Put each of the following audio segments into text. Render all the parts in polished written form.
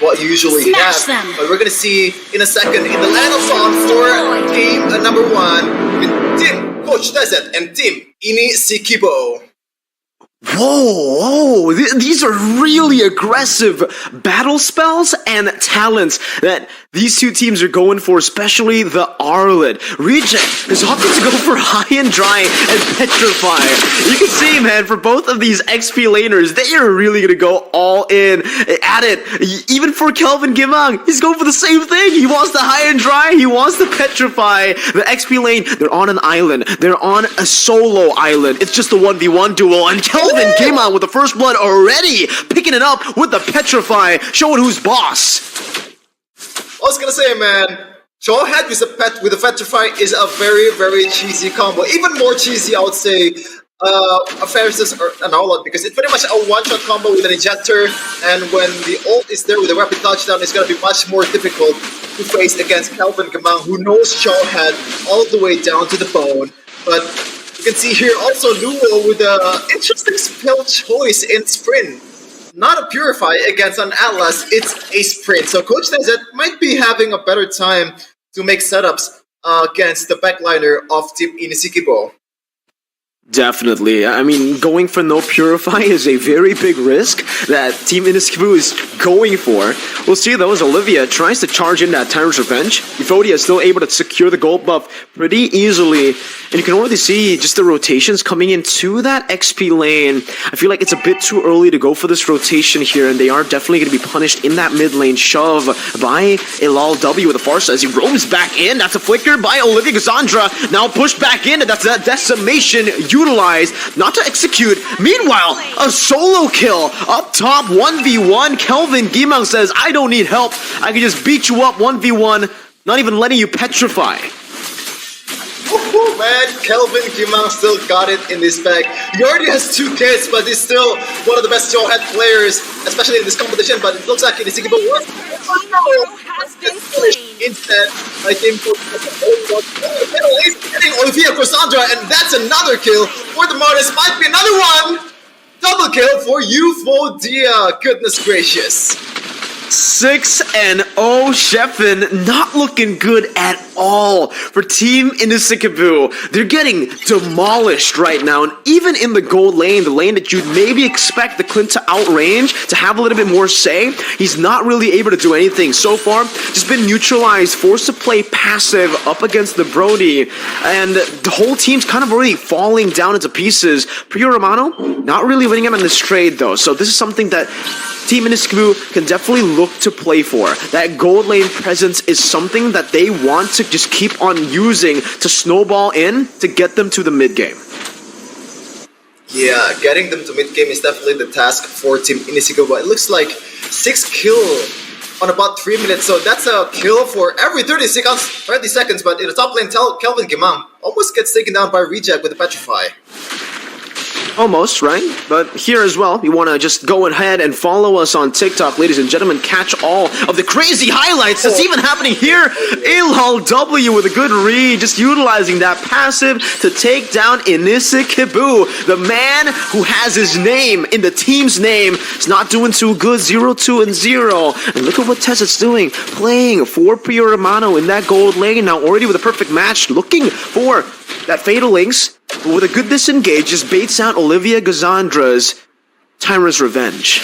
what you usually Smash have. them. But we're gonna see in a second in the land of song for team number 1 with Team Coachtezet and Team Inisikiboo. Whoa, these are really aggressive battle spells and talents that these two teams are going for, especially the Arlet. Reject is opting to go for High and Dry and Petrify. You can see, man, for both of these XP laners, they are really going to go all in at it. Even for Kelvin Gimang, he's going for the same thing. He wants the High and Dry, he wants the Petrify. The XP lane, they're on an island. They're on a solo island. It's just a 1v1 duel, and Kelvin came out with the first blood already, picking it up with the Petrify, showing who's boss. I was gonna say, man, Jawhead with a Petrify is a very, very cheesy combo. Even more cheesy, I would say, versus an Outlaw, because it's pretty much a one-shot combo with an ejector, and when the ult is there with a rapid touchdown, it's gonna be much more difficult to face against Kelvin Gimang, who knows Jawhead all the way down to the bone. But you can see here also Luo with an interesting spell choice in Sprint. Not a Purify against an Atlas, it's a Sprint. So Coachtezet might be having a better time to make setups against the backliner of Team Inisikiboo. Definitely. I mean, going for no Purify is a very big risk that Team Inisikiboo is going for. We'll see though as Olivia tries to charge in that Tyrant's Revenge. Euphodia is still able to secure the gold buff pretty easily. And you can already see just the rotations coming into that XP lane. I feel like it's a bit too early to go for this rotation here, and they are definitely going to be punished in that mid lane shove by Ilal W with a Farsa as he roams back in. That's a flicker by Olivia Cassandra. Now pushed back in, and that's that decimation utilized, not to execute. Meanwhile, a solo kill up top, 1v1. Kelvin Gimang says, I don't need help. I can just beat you up 1v1, not even letting you petrify. Oh man, Kelvin Gimang still got it in this bag. He already has 2 kills, but he's still one of the best Jawhead players, especially in this competition. But it looks like Inisikiboo was instead. I think hitting Olivia Cassandra, and that's another kill for the Martis. Might be another one. Double kill for Euphodia. Goodness gracious. 6-0, Sheffin, not looking good at all for Team Inisikiboo. They're getting demolished right now, and even in the gold lane, the lane that you'd maybe expect the Clint to outrange, to have a little bit more say, he's not really able to do anything. So far, just been neutralized, forced to play passive up against the Brody, and the whole team's kind of already falling down into pieces. Priyo Romano, not really winning him in this trade though, so this is something that Team Inisikiboo can definitely look to play for. That gold lane presence is something that they want to just keep on using to snowball in to get them to the mid game. Yeah, getting them to mid game is definitely the task for Team Inisikiboo. It looks like 6 kills on about 3 minutes, so that's a kill for every 30 seconds. But in the top lane, Kelvin Gimang almost gets taken down by Reject with the Petrify. Almost, right? But here as well, you want to just go ahead and follow us on TikTok, ladies and gentlemen. Catch all of the crazy highlights that's even happening here. Ilal W with a good read, just utilizing that passive to take down Inisikiboo. The man who has his name in the team's name is not doing too good, 0-2-0. And look at what Tezzet's doing, playing for Priyo Romano in that gold lane, now already with a perfect match, looking for that Fatal Links. But with a good disengage, just baits out Olivia Gazandra's Tyrant's Revenge.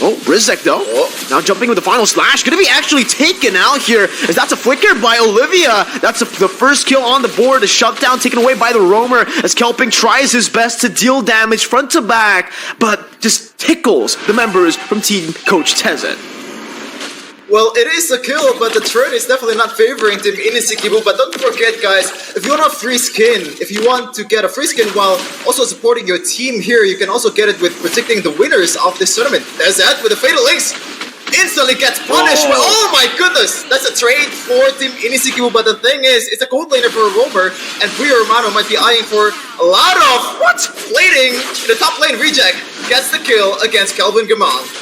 Oh, Rizek though, now jumping with the final slash, gonna be actually taken out here, as that's a flicker by Olivia. That's the first kill on the board, a shutdown taken away by the Roamer, as Kelping tries his best to deal damage front to back, but just tickles the members from Team Coachtezet. Well, it is a kill, but the trade is definitely not favoring Team Inisikiboo. But don't forget, guys, if you want a free skin, if you want to get a free skin while also supporting your team here, you can also get it with predicting the winners of this tournament. There's that with the Fatal Links. Instantly gets punished. Oh my goodness, that's a trade for Team Inisikiboo. But the thing is, it's a gold laner for a Roamer, and Priyo Romano might be eyeing for a lot of plating in the top lane. Reject gets the kill against Kelvin Gimang.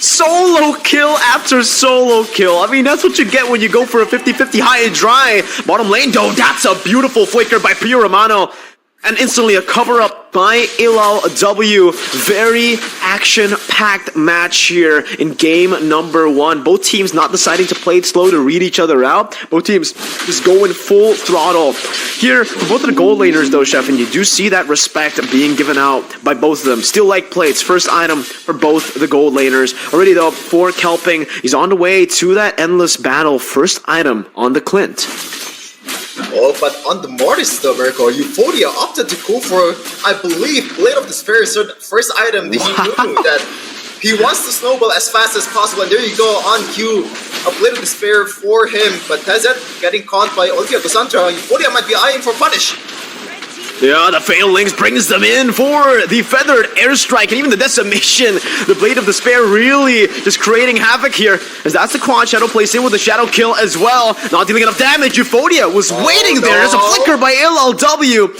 Solo kill after solo kill. I mean, that's what you get when you go for a 50-50 high and dry. Bottom lane, though, that's a beautiful flicker by Priyo Romano. And instantly a cover-up by ILLW. Very action-packed match here in game number 1. Both teams not deciding to play it slow to read each other out. Both teams just going full throttle. Here, for both of the gold laners though, Chef, and you do see that respect being given out by both of them. Still like plates. First item for both the gold laners. Already though, for Kelping, he's on the way to that endless battle. First item on the Clint. Oh, but on the Mortis though, Mirko, Euphoria opted to go for, I believe, Blade of Despair. So the first item that he knew that he wants to snowball as fast as possible. And there you go, on cue, a Blade of Despair for him. But Tezet getting caught by Olivia Cassandra. Euphoria might be eyeing for punish. Yeah, the Fatal Links brings them in for the Feathered Airstrike and even the Decimation. The Blade of Despair really just creating havoc here, as that's the Quad Shadow placed in with the Shadow Kill as well. Not dealing enough damage. Euphoria was waiting there. There's a flicker by ILLW.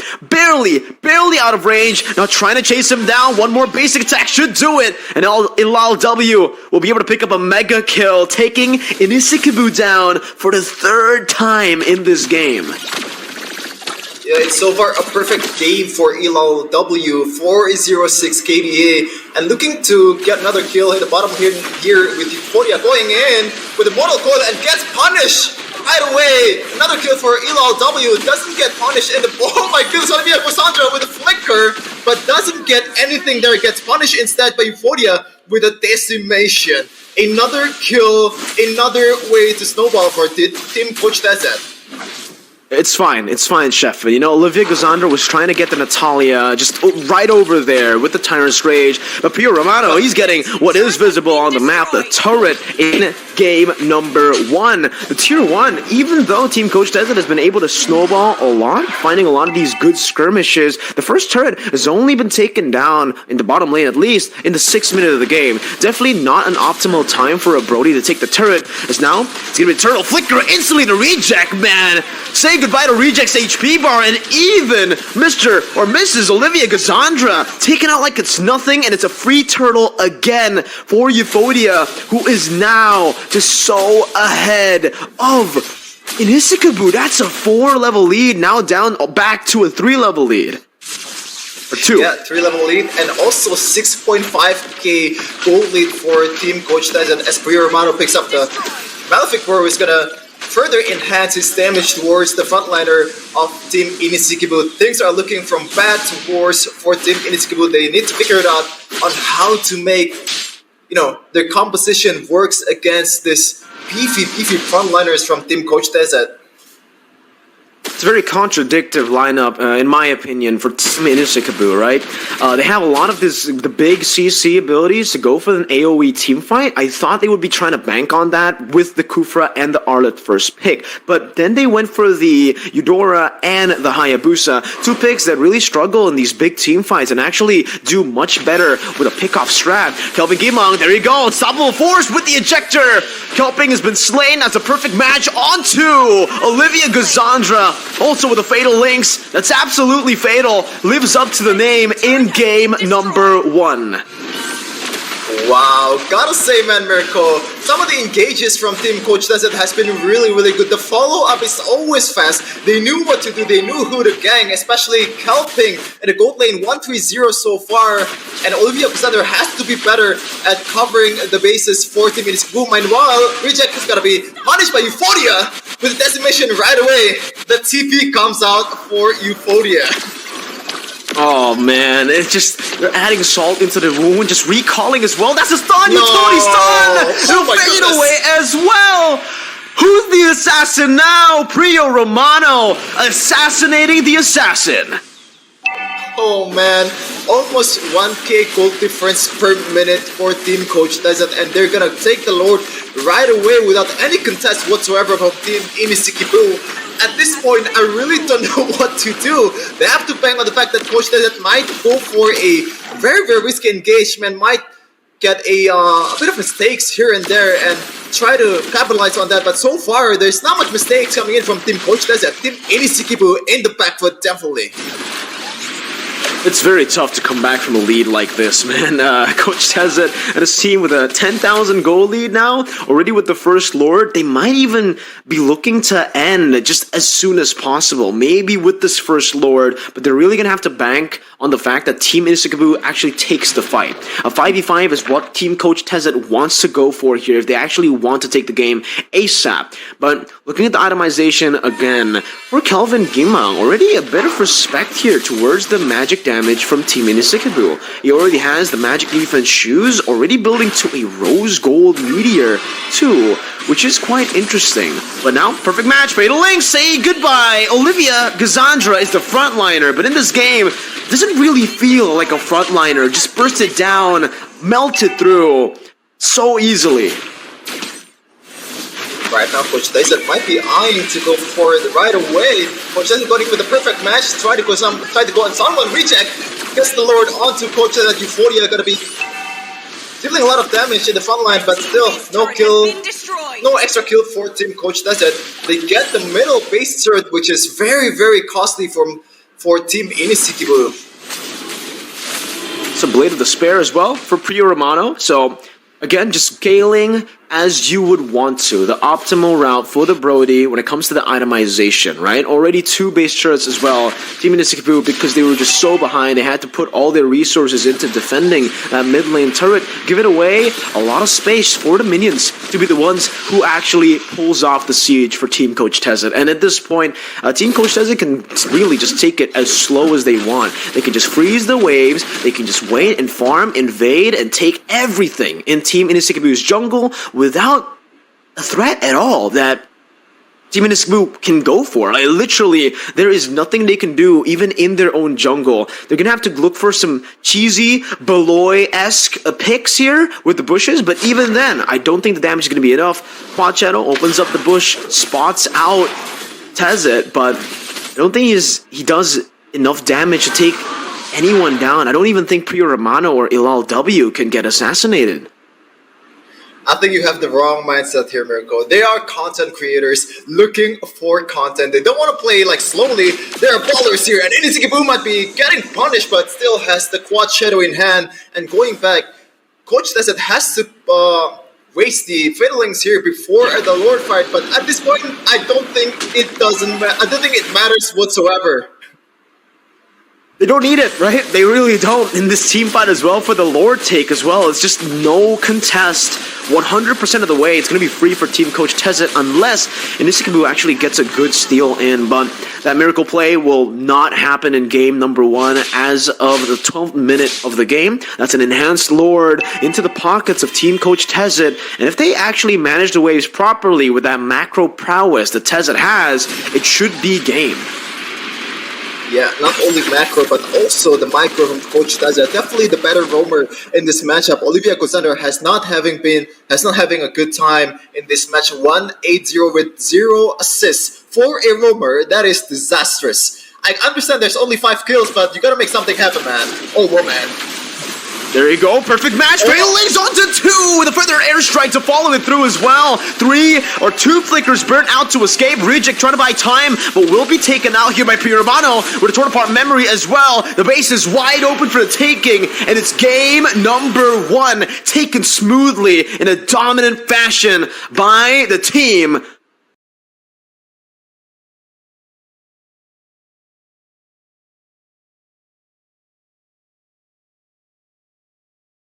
Barely out of range. Now trying to chase him down. One more basic attack should do it. And ILLW will be able to pick up a mega kill, taking Inisikiboo down for the 3rd time in this game. Yeah, it's so far a perfect game for ILLW, 406 KDA, and looking to get another kill in the bottom here with Euphoria going in with a Mortal Coil and gets punished right away. Another kill for ILLW, doesn't get punished in the oh my goodness, Olivia Cassandra with a flicker, but doesn't get anything there, gets punished instead by Euphoria with a Decimation. Another kill, another way to snowball for Team Coachtezet. It's fine, Chef. You know, Olivia Cassandra was trying to get the Natalia just right over there with the Tyrant's Rage. But Pio Romano, he's getting what is visible on the map, the turret in game number 1. The tier 1, even though Team Coachtezet has been able to snowball a lot, finding a lot of these good skirmishes, the first turret has only been taken down in the bottom lane, at least in the 6th minute of the game. Definitely not an optimal time for a Brody to take the turret, as now it's going to be Turtle Flicker instantly to reject, man. Say goodbye to Reject's HP bar, and even Mr. or Mrs. Olivia Cassandra taken out like it's nothing, and it's a free turtle again for Euphoria, who is now just so ahead of Inisikiboo. That's a 4-level lead, now down back to a 3-level lead. Or 2. Yeah, 3-level lead, and also 6.5k gold lead for Team Coachtezet as Pio Romano picks up the Malefic War, who's gonna further enhance his damage towards the frontliner of Team Inisikiboo. Things are looking from bad to worse for Team Inisikiboo. They need to figure it out on how to make, you know, their composition works against this beefy frontliners from Team Coachtezet. It's a very contradictory lineup, in my opinion, for Team Inisikiboo, right? They have a lot of the big CC abilities to go for an AoE team fight. I thought they would be trying to bank on that with the Kufra and the Arlet first pick. But then they went for the Eudora and the Hayabusa, 2 picks that really struggle in these big team fights and actually do much better with a pick-off strat. Kelping Gimong, there you go, unstoppable force with the ejector. Kelping has been slain. That's a perfect match onto Olivia Cassandra. Also with the Fatal Links, that's absolutely fatal. Lives up to the name in game number 1. Wow, gotta say, man, Mirko, some of the engages from Team Coachtezet has been really good. The follow-up is always fast. They knew what to do, they knew who to gang, especially Kelping in the gold lane 1-3-0 so far. And Olivia Cassandra has to be better at covering the bases for Team Inisikiboo. Meanwhile, Reject is gonna be punished by Euphoria with Decimation right away. The TP comes out for Euphoria. Oh man, it's just, they're adding salt into the wound, just recalling as well. That's a stun! Utility stun! It'll fade away as well! Who's the assassin now? Pio Romano assassinating the assassin. Oh man, almost 1k gold difference per minute for Team Coachtezet, and they're gonna take the Lord right away without any contest whatsoever from Team Inisikiboo. At this point, I really don't know what to do. They have to bank on the fact that Coachtezet might go for a very risky engagement, might get a bit of mistakes here and there and try to capitalize on that. But so far, there's not much mistakes coming in from Team Coachtezet. Team Inisikiboo in the back foot, definitely. It's very tough to come back from a lead like this, man. Coachtezet and his team with a 10,000 goal lead now, already with the first Lord. They might even be looking to end just as soon as possible, maybe with this first Lord, but they're really going to have to bank on the fact that Team Inisikiboo actually takes the fight. A 5v5 is what Team Coachtezet wants to go for here if they actually want to take the game ASAP. But looking at the itemization again, for Kelvin Gimang, already a bit of respect here towards the magic damage from Team Inisikiboo. He already has the magic defense shoes, already building to a rose gold meteor too, which is quite interesting. But now, perfect match, Fatal Link, say goodbye. Olivia Gazandra is the frontliner, but in this game, doesn't really feel like a frontliner. Just bursted down, melted through so easily. Right now, Coachtezet might be eyeing to go for it right away. Coachtezet going for the perfect match, try to go on someone reject. Gets the Lord onto Coachtezet. Euphoria gonna be dealing a lot of damage in the front line, but still no kill, no extra kill for Team Coachtezet. They get the middle base turret, which is very, very costly for Team Inisikiboo. Some Blade of Despair as well for Priyo Romano. So again, just scaling as you would want to. The optimal route for the Brody when it comes to the itemization, right? Already 2 base turrets as well. Team Inisikiboo, because they were just so behind, they had to put all their resources into defending that mid lane turret. Give it away, a lot of space for the minions to be the ones who actually pulls off the siege for Team Coachtezet. And at this point, Team Coachtezet can really just take it as slow as they want. They can just freeze the waves, they can just wait and farm, invade, and take everything in Team Inisikiboo's jungle without a threat at all that Team Inisikiboo can go for. Like, literally, there is nothing they can do even in their own jungle. They're gonna have to look for some cheesy, Beloy-esque picks here with the bushes, but even then, I don't think the damage is gonna be enough. Quad Shadow opens up the bush, spots out Tezet, but I don't think he does enough damage to take anyone down. I don't even think Priyo Romano or Ilal W can get assassinated. I think you have the wrong mindset here, Mirko. They are content creators looking for content. They don't want to play like slowly. They are ballers here, and Inisikiboo might be getting punished, but still has the Quad Shadow in hand. And going back, Coachtezet has to waste the Fatal Links here before the Lord fight. But at this point, I don't think it matters whatsoever. They don't need it, right? They really don't in this team fight as well for the Lord take as well. It's just no contest 100% of the way. It's going to be free for Team Coachtezet unless Inisikiboo actually gets a good steal in. But that miracle play will not happen in game number 1 as of the 12th minute of the game. That's an enhanced Lord into the pockets of Team Coachtezet. And if they actually manage the waves properly with that macro prowess that Tezet has, it should be game. Yeah, not only macro, but also the micro from Coachtezet. Definitely the better roamer in this matchup. Olivia Gazandra has not having a good time in this match. 1-8-0 with 0 assists for a roamer. That is disastrous. I understand there's only 5 kills, but you gotta make something happen, man. Oh, woman. There you go, perfect match. Fatal Links onto 2 with a further airstrike to follow it through as well. 2 flickers burnt out to escape. Reject trying to buy time, but will be taken out here by Priyo Romano with a torn apart memory as well. The base is wide open for the taking, and it's game number 1, taken smoothly in a dominant fashion by the team